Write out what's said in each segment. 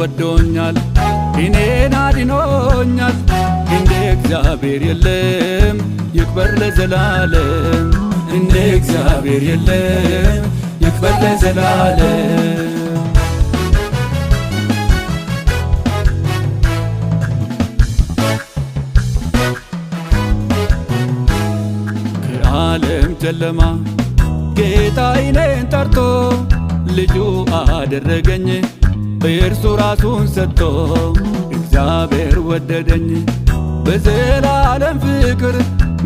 ወዶኛል እኔን አድኖኛል እንደ እግዚአብሔር የለም ይክበር ለዘላለም እንደ እግዚአብሔር የለም ይክበር ለዘላለም ከዓለም ጨለማ ጌታ እኔን ጠርቶ ልጁ አደረገኝ በእርሱ ራሱን ሰጥቶ እግዚአብሔር ወደደኝ በዘላለም ፍቅር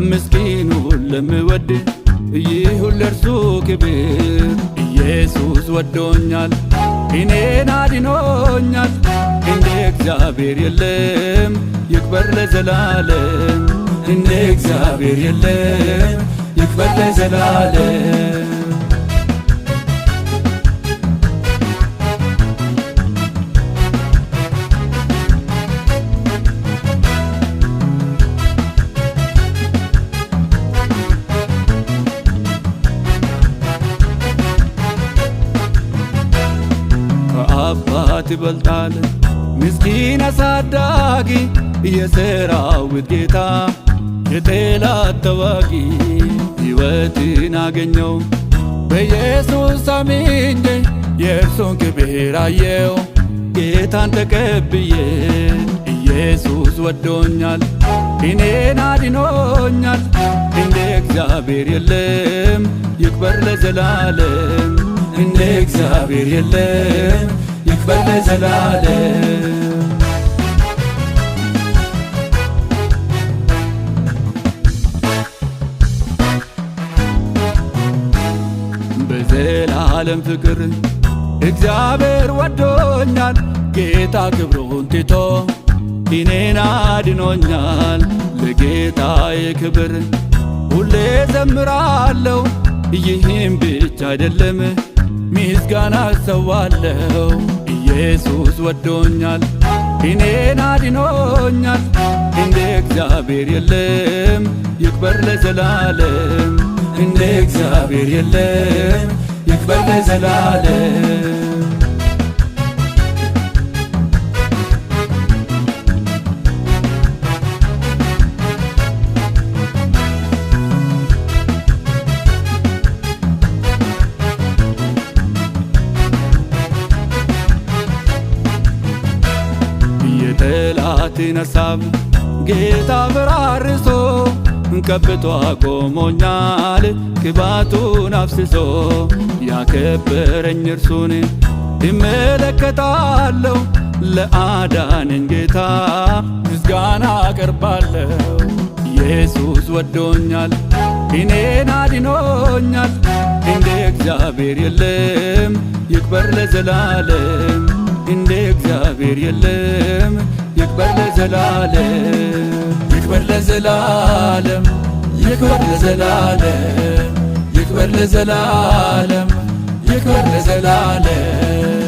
ምስኪኑን ለምወድ ይሁን ለእርሱ ክብር ኢየሱስ ወዶኛል እኔን አድኖኛል እንደ እግዚአብሔር የለም ይክበር ለዘላለም እንደ እግዚአብሔር የለም ይክበር ለዘላለም ከአባት ይበልጣል ምስኪን አሳዳጊ የሰራዊት ጌታ የጠላት ተዋጊ ሕይወትን አገኘው በኢየሱስ አምኜ የእርሱን ክብር አየው ጌታን ተቀብዬ ኢየሱስ ወዶኛል እኔን አድኖኛል እንደ እግዚአብሔር የለም ይክበር ለዘላለም እንደ እግዚአብሔር የለም ይክበር ለዘላለም በዘላለም ፍቅር እግዚአብሔር ወዶኛል ጌታ ክብሩን ትቶ እኔን አድኖኛል ለጌታዬ ክብር ሁሌ ዘምራለሁ ይህም ብቻ አይደለም ምስጋና ሰዋለሁ ኢየሱስ ወዶኛል እኔን አድኖኛል እንደ እግዚአብሔር የለም ይክበር ለዘላለም እንደ እግዚአብሔር የለም ይክበር ለዘላለም የጠላትን ሐሳብ ጌታ ፈራርሶ ቀብቶ አቆሞኛል ቅባቱን አፍስሶ ያከበረኝ እርሱን እመለከታለሁ ለአዳነኝ ጌታ ምስጋና አቀርባለሁ ኢየሱስ ወዶኛል እኔን አድኖኛል እንደ እግዚአብሔር የለም ይክበር ለዘላለም እንደ እግዚአብሔር የለም ይክበር ለዘላለም ይክበር ለዘላለም ይክበር ለዘላለም ይክበር ለዘላለም ይክበር ለዘላለም